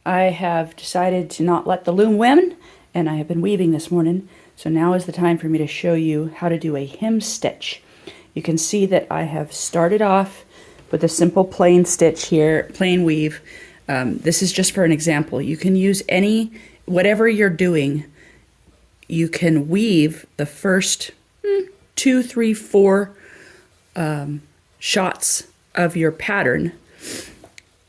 I have decided to not let the loom win, and I have been weaving this morning, so now is the time for me to show you how to do a hem stitch. You can see that I have started off with a simple plain stitch here, plain weave. This is just for an example. You can use whatever you're doing, you can weave the first 2, 3, 4 shots of your pattern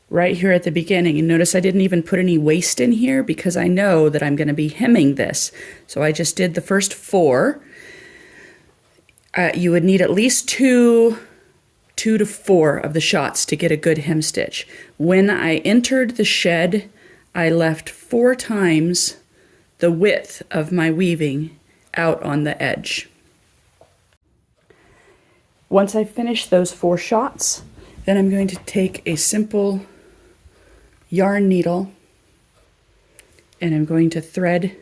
right here at the beginning. And notice I didn't even put any waist in here because I know that I'm going to be hemming this. So I just did the first 4. You would need at least 2 to 4 of the shots to get a good hem stitch. When I entered the shed, I left 4 times the width of my weaving out on the edge. Once I finish those 4 shots, then I'm going to take a simple yarn needle and I'm going to thread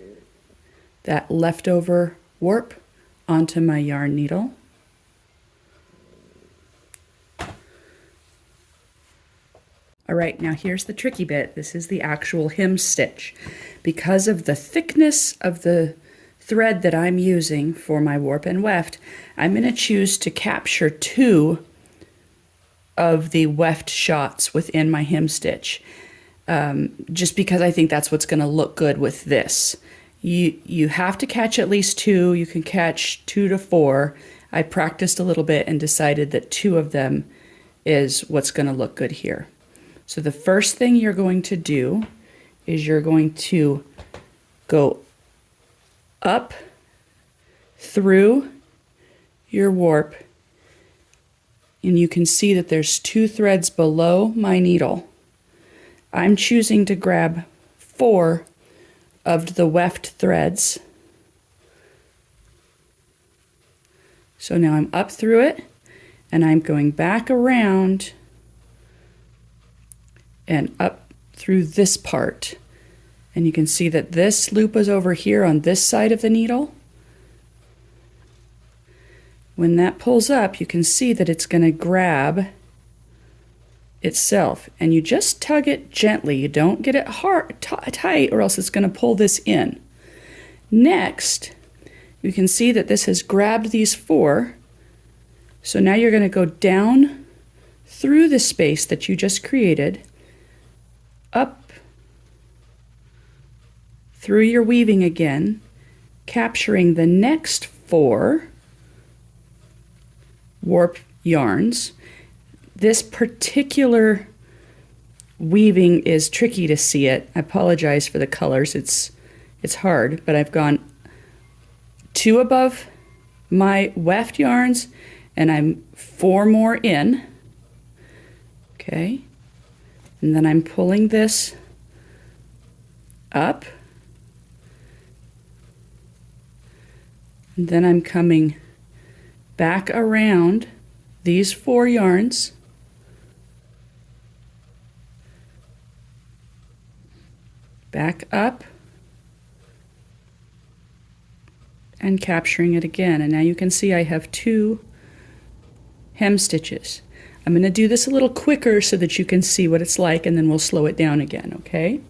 that leftover warp onto my yarn needle. All right, now here's the tricky bit. This is the actual hem stitch. Because of the thickness of the thread that I'm using for my warp and weft, I'm going to choose to capture 2 of the weft shots within my hem stitch, just because I think that's what's going to look good with this. You have to catch at least 2. You can catch 2 to 4. I practiced a little bit and decided that 2 of them is what's going to look good here. So the first thing you're going to do is you're going to go up through your warp, and you can see that there's 2 threads below my needle. I'm choosing to grab 4 of the weft threads. So now I'm up through it, and I'm going back around and up through this part. And you can see that this loop is over here on this side of the needle. When that pulls up, you can see that it's going to grab itself, and you just tug it gently. You don't get it hard, tight, or else it's going to pull this in. Next, you can see that this has grabbed these 4. So now you're going to go down through the space that you just created, up through your weaving again, capturing the next 4 warp yarns. This particular weaving is tricky to see it. I apologize for the colors. It's hard, but I've gone 2 above my weft yarns and I'm 4 more in. Okay. And then I'm pulling this up. And then I'm coming back around these 4 yarns. Back up. And capturing it again. And now you can see I have 2 hem stitches. I'm going to do this a little quicker so that you can see what it's like, and then we'll slow it down again, okay?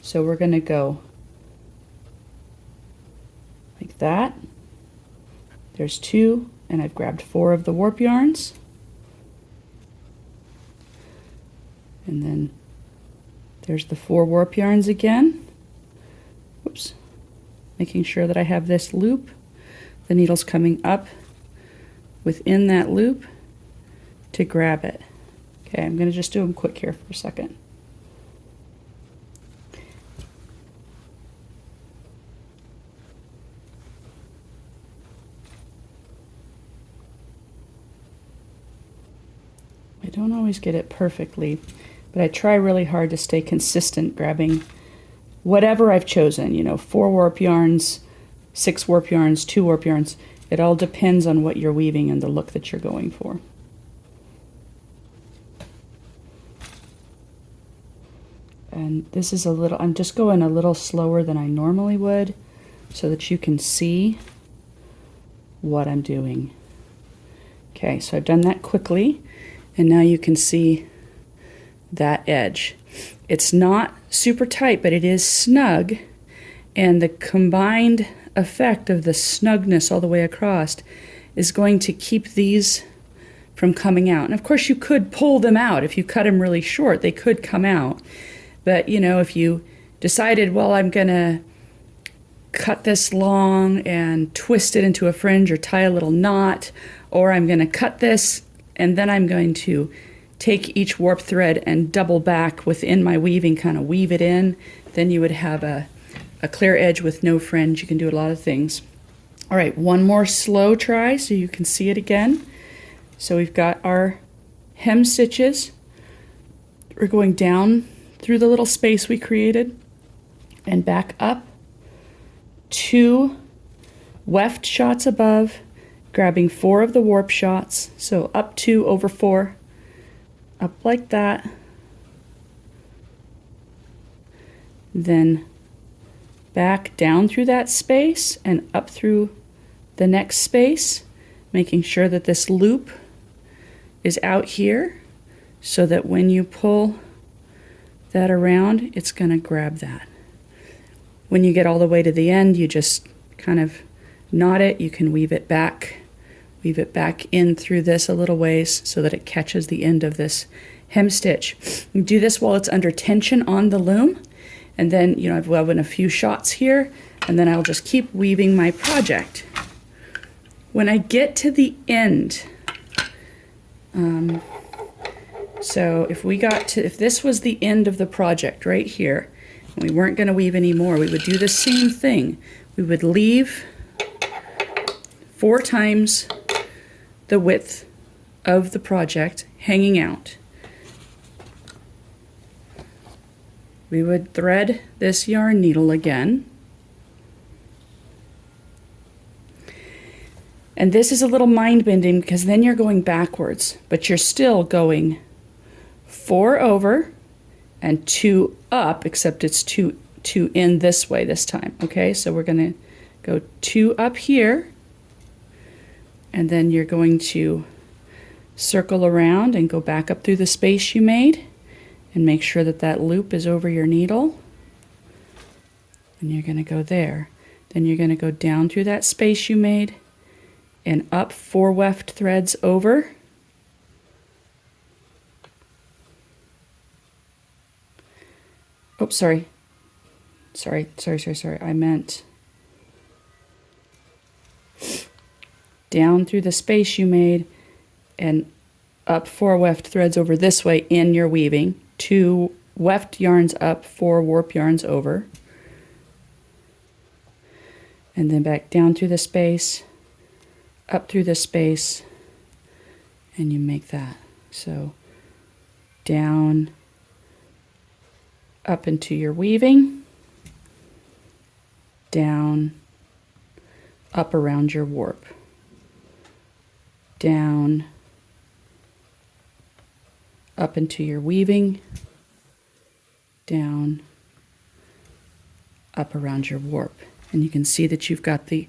So we're going to go like that. There's 2, and I've grabbed 4 of the warp yarns. And then there's the 4 warp yarns again. Whoops. Making sure that I have this loop. The needle's coming up within that loop to grab it. Okay, I'm going to just do them quick here for a second. I don't always get it perfectly, but I try really hard to stay consistent, grabbing whatever I've chosen, 4 warp yarns, 6 warp yarns, 2 warp yarns. It all depends on what you're weaving and the look that you're going for. And this is I'm just going a little slower than I normally would so that you can see what I'm doing. Okay, so I've done that quickly, and now you can see that edge. It's not super tight, but it is snug, and the combined effect of the snugness all the way across is going to keep these from coming out. And of course you could pull them out. If you cut them really short, they could come out. But you know, if you decided, well, I'm gonna cut this long and twist it into a fringe or tie a little knot, or I'm gonna cut this and then I'm going to take each warp thread and double back within my weaving, kind of weave it in, then you would have a clear edge with no fringe. You can do a lot of things. All right, one more slow try so you can see it again. So we've got our hem stitches. We're going down through the little space we created and back up 2 weft shots above, grabbing 4 of the warp shots. So up 2 over 4, up like that. Then back down through that space and up through the next space, making sure that this loop is out here so that when you pull that around, it's going to grab that. When you get all the way to the end, you just kind of knot it. You can weave it back in through this a little ways so that it catches the end of this hem stitch. You do this while it's under tension on the loom, and then, you know, I've woven a few shots here, and then I'll just keep weaving my project. When I get to the end, so if this was the end of the project right here, and we weren't going to weave anymore, we would do the same thing. We would leave 4 times the width of the project hanging out. We would thread this yarn needle again. And this is a little mind-bending because then you're going backwards, but you're still going 4 over and 2 up, except it's 2 in this way this time. Okay, so we're going to go 2 up here, and then you're going to circle around and go back up through the space you made and make sure that that loop is over your needle. And you're going to go there. Then you're going to go down through that space you made and up 4 weft threads over. Oh, sorry. Sorry. I meant down through the space you made and up 4 weft threads over this way in your weaving. 2 weft yarns up, 4 warp yarns over. And then back down through the space, up through the space, and you make that. So down, up into your weaving, down, up around your warp, down, up into your weaving, down, up around your warp. And you can see that you've got the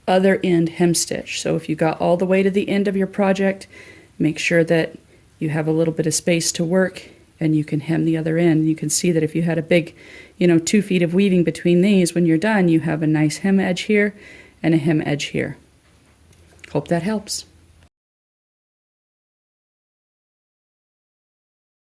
other end hem stitch. So if you got all the way to the end of your project, make sure that you have a little bit of space to work and you can hem the other end. You can see that if you had a big, 2 feet of weaving between these, when you're done, you have a nice hem edge here and a hem edge here. Hope that helps.